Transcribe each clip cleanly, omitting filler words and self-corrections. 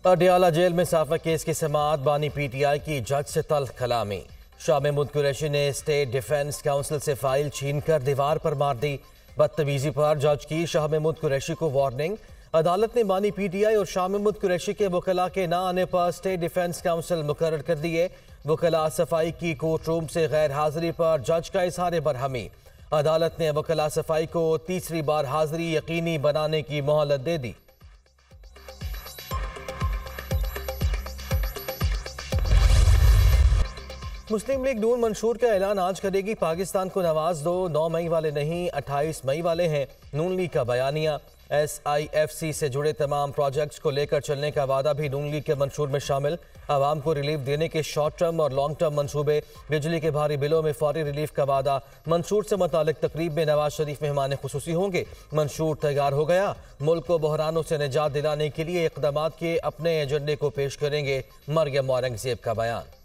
Patiala jail में साफा case की समाअत बानी पीटीआई की जज से तल्ख कलामी। शाह महमूद कुरैशी ने स्टेट डिफेंस काउंसिल से फाइल छीनकर दीवार पर मार दी। बदतमीजी पर जज की शाह महमूद कुरैशी को वार्निंग। अदालत ने बानी पीटीआई और शाह महमूद कुरैशी के वकला के न आने पर स्टेट डिफेंस काउंसिल मुकर्रर कर दिए। वकला सफाई की कोर्ट रूम से गैर हाजिरी पर जज का इजहार बरहमी। अदालत ने वकला सफाई को तीसरी बार हाजिरी यकीनी बनाने की मोहलत दे दी। मुस्लिम लीग नून मंशूर का ऐलान आज करेगी। पाकिस्तान को नवाज दो, 9 मई वाले नहीं 28 मई वाले हैं। नून लीग का बयानिया। SIFC से जुड़े तमाम प्रोजेक्ट्स को लेकर चलने का वादा भी नून लीग के मंशूर में शामिल। आवाम को रिलीफ देने के शॉर्ट टर्म और लॉन्ग टर्म मंसूबे। बिजली के भारी बिलों में फौरी रिलीफ का वादा। मंशूर से मुतालिक तकरीब में नवाज शरीफ मेहमान खुसूसी होंगे। मंशूर तैयार हो गया। मुल्क को बहरानों से निजात दिलाने के लिए इक़दाम के अपने एजेंडे को पेश करेंगे। मरियम औरंगजेब का बयान।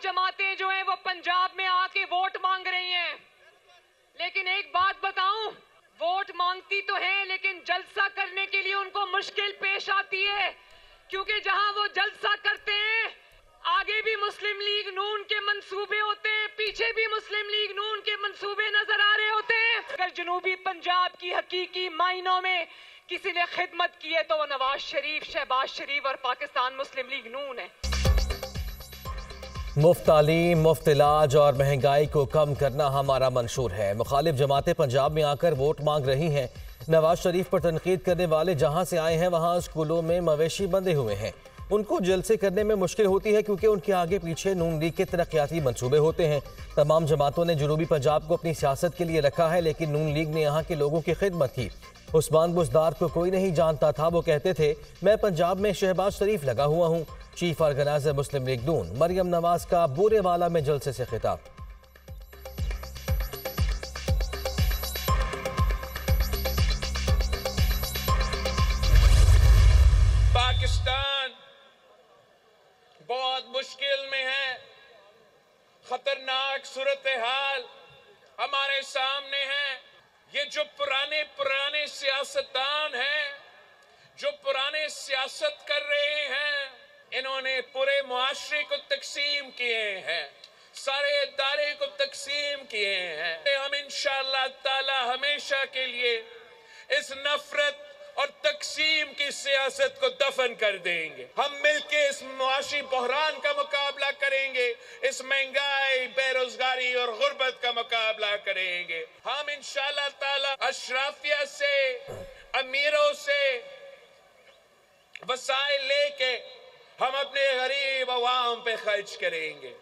जमातें जो हैं वो पंजाब में आके वोट मांग रही हैं, लेकिन एक बात बताऊं, वोट मांगती तो हैं लेकिन जलसा करने के लिए उनको मुश्किल पेश आती है, क्योंकि जहां वो जलसा करते हैं आगे भी मुस्लिम लीग नून के मंसूबे होते हैं, पीछे भी मुस्लिम लीग नून के मंसूबे नजर आ रहे होते हैं। अगर जनूबी पंजाब की हकीकी मायनों में किसी ने खिदमत की है तो वो नवाज शरीफ, शहबाज शरीफ और पाकिस्तान मुस्लिम लीग नून है। मुफ्त तालीम, मुफ्त इलाज और महंगाई को कम करना हमारा मंशूर है। मुखालिफ जमातें पंजाब में आकर वोट मांग रही हैं। नवाज शरीफ पर तनकीद करने वाले जहां से आए हैं वहां स्कूलों में मवेशी बंधे हुए हैं। उनको जलसे करने में मुश्किल होती है क्योंकि उनके आगे पीछे नून लीग के तरक्याती मंसूबे होते हैं। तमाम जमातों ने जनूबी पंजाब को अपनी सियासत के लिए रखा है, लेकिन नून लीग ने यहाँ के लोगों की खिदमत की। उस्मान बुज़दार को कोई नहीं जानता था। वो कहते थे मैं पंजाब में शहबाज शरीफ लगा हुआ हूँ। चीफ ऑर्गेनाइजर मुस्लिम लीग नून मरियम नवाज का बोरेवाला में जलसे से खिताब। पाकिस्तान बहुत मुश्किल में है। खतरनाक सूरत हाल हमारे सामने है। ये जो पुराने सियासतदान हैं, जो पुराने सियासत कर रहे हैं, इन्होंने पूरे मुआशरे को तकसीम किए हैं, सारे इदारे को तकसीम किए हैं। हम इंशाअल्लाह ताला हमेशा के लिए इस नफरत और तकसीम की सियासत को दफन कर देंगे। हम मिलके इस मुआशी बहरान का मुकाबला करेंगे, इस महंगाई, बेरोजगारी और गुर्बत का मुकाबला करेंगे। हम इंशाअल्लाह ताला अशराफिया से, अमीरों से वसाइल लेके हम अपने गरीब अवाम पे खर्च करेंगे।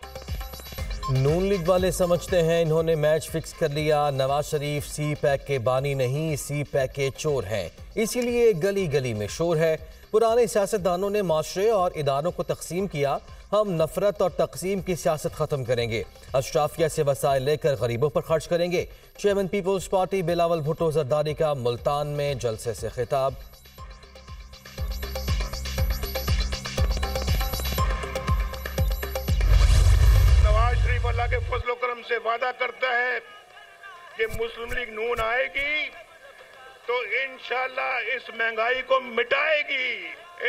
नून लीग वाले समझते हैं इन्होंने मैच फिक्स कर लिया। नवाज शरीफ सी पैक के बानी नहीं, सी पैक के चोर हैं, इसीलिए गली गली में शोर है। पुराने सियासतदानों ने माशरे और इदारों को तकसीम किया। हम नफरत और तकसीम की सियासत खत्म करेंगे। अशराफिया से वसाइल लेकर गरीबों पर खर्च करेंगे। Chairman People's Party Bilawal Bhutto Zardari का मुल्तान में जलसे से खिताब। अल्लाह के फजल करम से वादा करता है कि मुस्लिम लीग नून आएगी तो इंशाल्लाह इस महंगाई को मिटाएगी,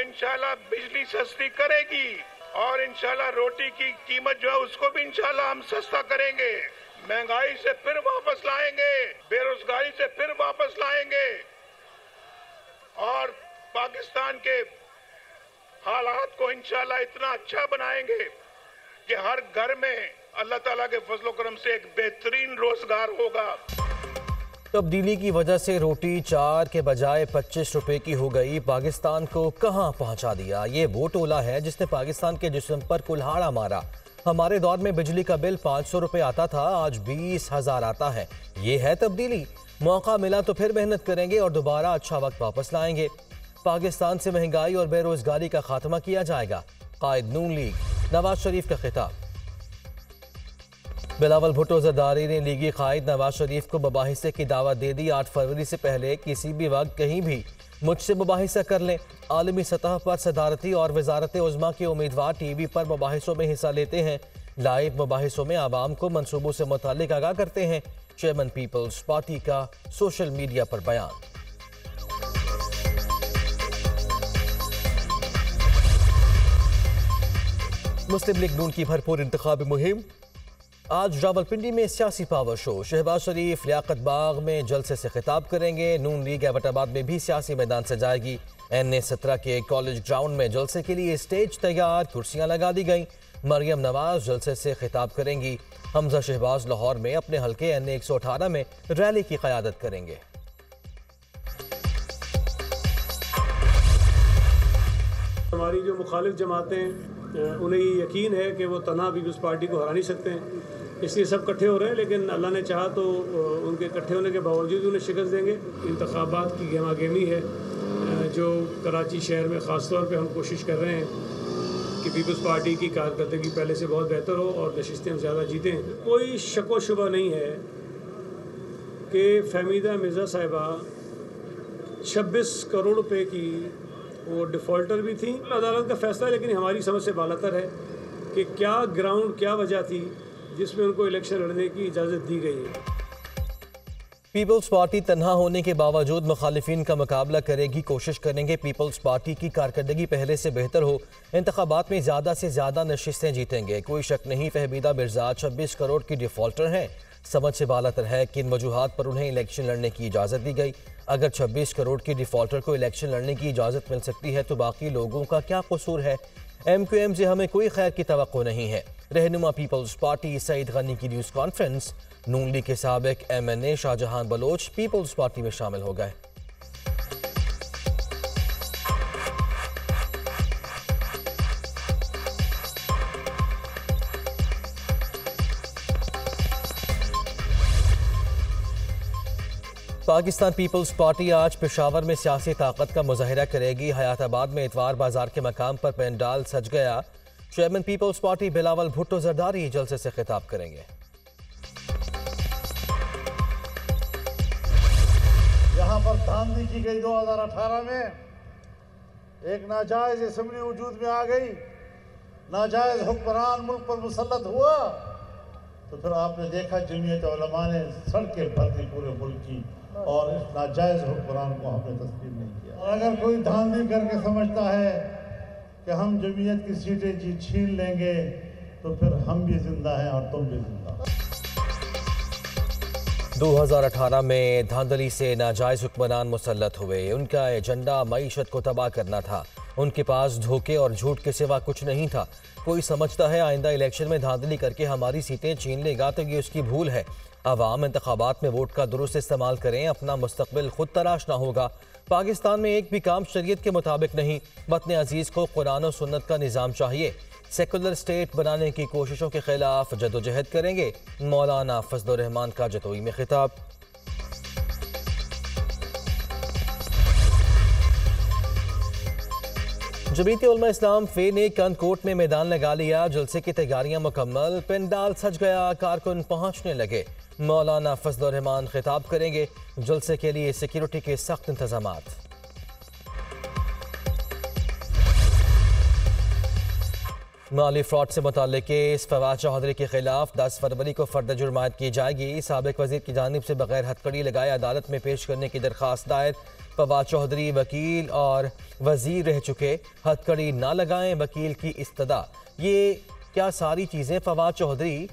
इंशाल्लाह बिजली सस्ती करेगी और इंशाल्लाह रोटी की कीमत जो है उसको भी इंशाल्लाह हम सस्ता करेंगे। महंगाई से फिर वापस लाएंगे, बेरोजगारी से फिर वापस लाएंगे और पाकिस्तान के हालात को इंशाल्लाह इतना अच्छा बनाएंगे कि हर घर में अल्लाह ताला के फजलो करम से एक बेहतरीन रोजगार होगा। तब्दीली की वजह से रोटी 4 के बजाय 25 रुपए की हो गई। पाकिस्तान को कहां पहुंचा दिया। ये वो टोला है जिसने पाकिस्तान के जिस्म पर कुल्हाड़ा मारा। हमारे दौर में बिजली का बिल 500 रुपए आता था, आज 20,000 आता है। ये है तब्दीली। मौका मिला तो फिर मेहनत करेंगे और दोबारा अच्छा वक्त वापस लाएंगे। पाकिस्तान से महंगाई और बेरोजगारी का खात्मा किया जाएगा। कायद नून लीग नवाज शरीफ का खिताब। बिलावल भुट्टो जरदारी ने लीगी कायद नवाज शरीफ को मुबाहिसे की दावत दे दी। 8 फरवरी से पहले किसी भी वक्त कहीं भी मुझसे मुबाहिसा कर लें। आलमी सतह पर सदारती और वजारत उज़्मा के उम्मीदवार टीवी पर मुबाहिसों में हिस्सा लेते हैं। लाइव मुबाहिसों में आवाम को मंसूबों से मुताल्लिक आगाह करते हैं। चेयरमैन पीपल्स पार्टी का सोशल मीडिया पर बयान। मुस्लिम लीग नून की भरपूर इंतखाबी मुहिम। आज रावलपिंडी में सियासी पावर शो। शहबाज शरीफ लियाकत बाग में जलसे से खिताब करेंगे। नून लीग एबटाबाद में भी सियासी मैदान से जाएगी। NA-17 के कॉलेज ग्राउंड में जलसे के लिए स्टेज तैयार, कुर्सियां लगा दी गई। मरियम नवाज जलसे से खिताब करेंगी। हमजा शहबाज लाहौर में अपने हल्के NA-118 में रैली की क़यादत करेंगे। हमारी जो मुखालिफ जमातें उन्हें ये यकीन है कि वो तन्हा पीपल्स पार्टी को हरा नहीं सकते हैं, इसलिए सब इकट्ठे हो रहे हैं। लेकिन अल्लाह ने चाहा तो उनके इकट्ठे होने के बावजूद उन्हें शिकस्त देंगे। इंतखाबात की गेमा गेमी है जो कराची शहर में ख़ास तौर पे हम कोशिश कर रहे हैं कि पीपल्स पार्टी की कारकर्दगी पहले से बहुत बेहतर हो और नशिस्तें हम ज़्यादा जीतें। कोई शक व शुबा नहीं है कि फहमीदा मिर्ज़ा साहिबा 26 करोड़ रुपए की वो डिफ़ॉल्टर भी थी। अदालत का फैसला है, लेकिन हमारी समझ से बालातर है कि क्या ग्राउंड, क्या वजह थी जिसमें उनको इलेक्शन लड़ने की इजाज़त दी गई है। पीपल्स पार्टी तन्हा होने के बावजूद मुखालिफिन का मुकाबला करेगी। कोशिश करेंगे पीपल्स पार्टी की कारकर्दगी पहले से बेहतर हो। इंतखाबात में ज़्यादा से ज़्यादा नशिस्तें जीतेंगे। कोई शक नहीं, फहमीदा मिर्ज़ा 26 करोड़ की डिफ़ॉल्टर हैं। समझ से बालातर है कि इन वजूहात पर उन्हें इलेक्शन लड़ने की इजाज़त दी गई। अगर 26 करोड़ की डिफ़ॉल्टर को इलेक्शन लड़ने की इजाज़त मिल सकती है तो बाकी लोगों का क्या कसूर है। MQM से हमें कोई खैर की तवक्को नहीं है। रहनुमा पीपल्स पार्टी सईद गनी की न्यूज़ कॉन्फ्रेंस। नून लीग के साबिक MNA Shahjahan Baloch People's Party में शामिल हो गए। पाकिस्तान पीपल्स पार्टी आज पेशावर में सियासी ताकत का मुजाहिरा करेगी। हयाताबाद में इतवार बाजार के मकाम पर पेंडाल सज गया। Chairman People's Party Bilawal Bhutto Zardari जलसे से खिताब करेंगे। यहाँ पर धांधली की गई 2018 में, एक नाजायज असेंबली वजूद में आ गई, नाजायज हुक्मरान मुल्क पर मुसल्लत हुआ, तो फिर आपने देखा जमीयत उलमा ने सड़कें भर दी पूरे मुल्क की, और इस नाजायज हुक्मरान को हमने तस्लीम नहीं किया। और अगर कोई धांधली करके समझता है कि हम जमीयत की सीटें छीन लेंगे, तो फिर हम भी जिंदा हैं और तुम भी जिंदा। 2018 में धांधली से नाजायज हुक्मरान मुसल्लत हुए। उनका एजेंडा मईशत को तबाह करना था। उनके पास धोखे और झूठ के सिवा कुछ नहीं था। कोई समझता है आइंदा इलेक्शन में धांधली करके हमारी सीटें छीन लेगा तो ये उसकी भूल है। अवाम इंतखाबात में वोट का दुरुस्त इस्तेमाल करें, अपना मुस्तकबिल खुद तराशना होगा। पाकिस्तान में एक भी काम शरीयत के मुताबिक नहीं। वतन अजीज़ को कुरान और सुन्नत का निज़ाम चाहिए। सेकुलर स्टेट बनाने की कोशिशों के खिलाफ जदोजहद करेंगे। मौलाना फजलुर रहमान का जतोई में खिताब। जमीयत उलमा इस्लाम फे ने कनकोट में मैदान लगा लिया। जलसे की तैयारियां मुकम्मल, पेंडाल सज गया, कारकुन पहुंचने लगे। मौलाना फजलुर रहमान खिताब करेंगे। जलसे के लिए सिक्योरिटी के सख्त इंतजामात। माली फ्रॉड से मुताल्लिक केस फवाद चौधरी के खिलाफ 10 फरवरी को फर्द जुर्मायत की जाएगी। साबिक वजीर की जानिब से बगैर हथकड़ी लगाए अदालत में पेश करने की दरख्वास्त दायर। फवाद चौधरी वकील और वजीर रह चुके, हथकड़ी ना लगाएं वकील की इस्तदा। ये क्या सारी चीज़ें फवाद चौधरी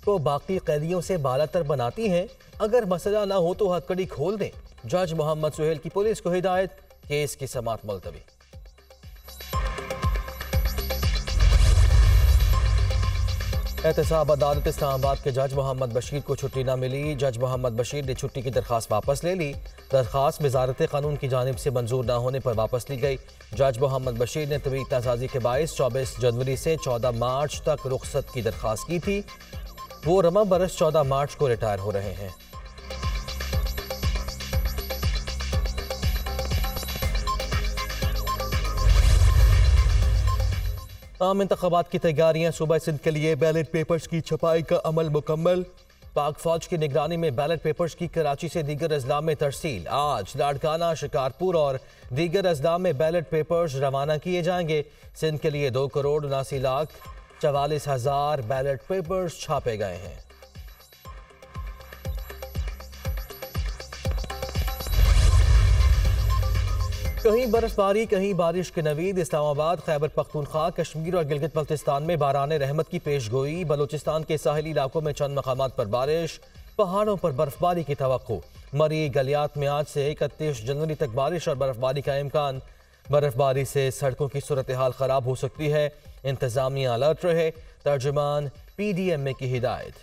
को बाकी कैदियों से बालातर बनाती हैं? अगर मसला ना हो तो हथकड़ी खोल दें। जज मोहम्मद सुहेल की पुलिस को हिदायत। केस की समाअत मुलतवी। एहतसाब अदालत इस्लामाबाद के जज मोहम्मद बशीर को छुट्टी न मिली। जज मोहम्मद बशीर ने छुट्टी की दरख्वास्त वापस ले ली। दरख्वास्त वजारत कानून की जानिब से मंजूर न होने पर वापस ली गई। जज मोहम्मद बशीर ने तवील ताज़ाजी के बायस 24 जनवरी से 14 मार्च तक रुख्सत की दरख्वास्त की थी। वो रमा बरस 14 मार्च को रिटायर हो रहे हैं। आम इंतखाबात की तैयारियां, सूबा सिंध के लिए बैलेट पेपर्स की छपाई का अमल मुकम्मल। पाक फौज की निगरानी में बैलेट पेपर्स की कराची से दीगर अजला में तरसील। आज लाड़काना, शिकारपुर और दीगर अजला में बैलेट पेपर्स रवाना किए जाएंगे। सिंध के लिए 2 करोड़ 79 लाख 44,000 बैलेट पेपर्स छापे गए हैं। कहीं बर्फबारी, कहीं बारिश के नवीद। इस्लामाबाद, खैबर पख्तूनख्वा, कश्मीर और गिलगित बल्तिस्तान में बाराने रहमत की पेशगोई। बलूचिस्तान के साहिली इलाकों में चंद मकामात पर बारिश, पहाड़ों पर बर्फबारी की तवक्को। मरी गलियात में आज से 31 जनवरी तक बारिश और बर्फबारी का इम्कान। बर्फबारी से सड़कों की सूरत हाल खराब हो सकती है, इंतजामिया अलर्ट रहे। तर्जुमान PDMA की हिदायत।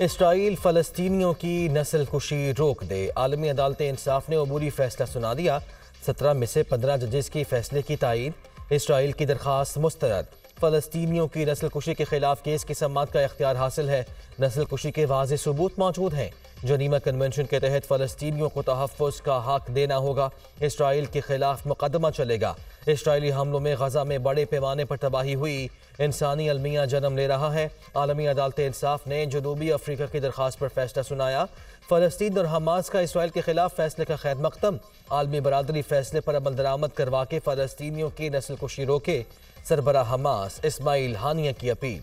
इसराइल फलस्तीनियों की नस्ल कुशी रोक दे। आलमी अदालत इंसाफ ने अबूरी फैसला सुना दिया। 17 में से 15 जजेस की फैसले की तायीद। इसराइल की दरख्वास्त मुस्तरद। फलस्तीनियों की नस्ल कुशी के खिलाफ केस की समाअत का इख्तियार हासिल है। नस्ल कुशी के वाज़े सबूत मौजूद हैं। जनीमा कन्वेंशन के तहत फलस्तीनियों को तहफ़्फ़ुज़ का हक देना होगा। इसराइल के खिलाफ मुकदमा चलेगा। इसराइली हमलों में गजा में बड़े पैमाने पर तबाही हुई। इंसानी अलमिया जन्म ले रहा है। आलमी अदालत इंसाफ ने जनूबी अफ्रीका की दरख्वास्त पर फैसला सुनाया। फ़लस्तीन और हमास का इसराइल के खिलाफ फैसले का खैर मकदम। आलमी बरादरी फैसले पर अमल दरामद करवा के फ़लस्तीनियों की नस्ल कुशी रोके। सरबराह हमास इस्माइल हानिया की अपील।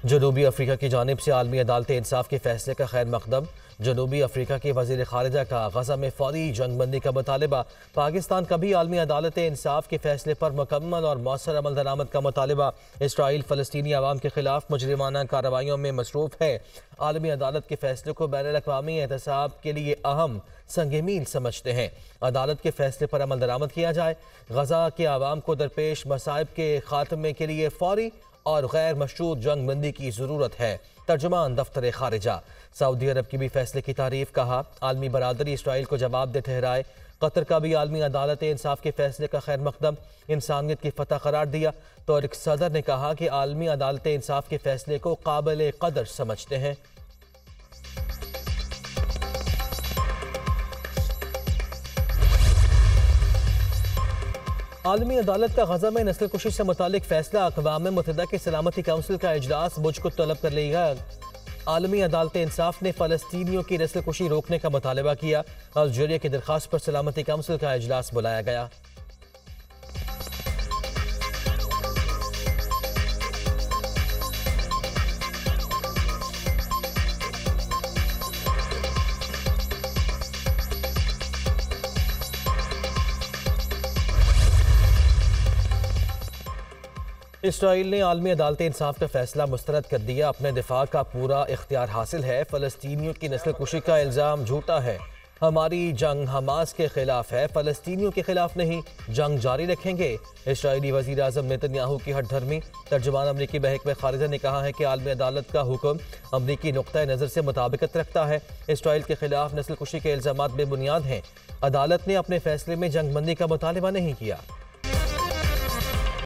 जनूबी अफ्रीका की जानिब से आलमी अदालत इंसाफ के फैसले का खैर मकदम। जनूबी अफ्रीका के वज़ीर ख़ारिजा का गजा में फौरी जंगबंदी का मुतालबा। पाकिस्तान का भी आलमी अदालत इंसाफ के फैसले पर मुकम्मल और मौसर अमल दरामद का मुतालबा। इसराइल फ़लस्तीनी अवाम के खिलाफ मुजरिमाना कार्रवाइयों में मसरूफ़ है। आलमी अदालत के फैसले को बैनुल-अक़वामी एहतसाब के लिए अहम संग मील समझते हैं। अदालत के फैसले पर अमल दरामद किया जाए। गजा के आवाम को दरपेश मसाइब के खात्मे के लिए फौरी और गैर मशरूत जंगबंदी की ज़रूरत है। तर्जुमान दफ्तर खारिजा। सऊदी अरब की भी फैसले की तारीफ। कहा, आलमी बरादरी इसराइल को जवाब दे ठहराए। कतर का भी आलमी अदालत इंसाफ के फैसले का खैर मकदम इंसानियत की फतह करार दिया। तो एक सदर ने कहा कि आलमी अदालत इंसाफ के फैसले को काबिल कदर समझते हैं। आलमी अदालत का गजा में नस्ल कुशी से मुतालिक फैसला। अक़वाम मुत्तहिदा के सलामती काउंसिल का इजलास बुझ को तलब कर लेगा। आलमी अदालत इंसाफ ने फ़लस्तीनियों की नस्ल कुशी रोकने का मुतालबा किया। अल्जीरिया की दरख्वास्त पर सलामती काउंसिल का इजलास बुलाया गया। इसराइल ने आलमी अदालत इंसाफ का फैसला मुस्तरद कर दिया। अपने दिफा का पूरा इख्तियार हासिल है। फ़लस्तीनियों की नस्ल कुशी का इल्ज़ाम झूठा है। हमारी जंग हमास के खिलाफ है, फ़लस्तीनियों के खिलाफ नहीं। जंग जारी रखेंगे। इसराइली वज़ीर आज़म नेतन्याहू की हट धर्मी। तर्जुमान अमरीकी महकमे ख़ारिजा ने कहा है कि आलमी अदालत का हुक्म अमरीकी नुक्ता नज़र से मुताबिकत रखता है। इसराइल के खिलाफ नस्ल कुशी के इल्ज़ामात बेबुनियाद हैं। अदालत ने अपने फैसले में जंगबंदी का मुतालबा नहीं किया।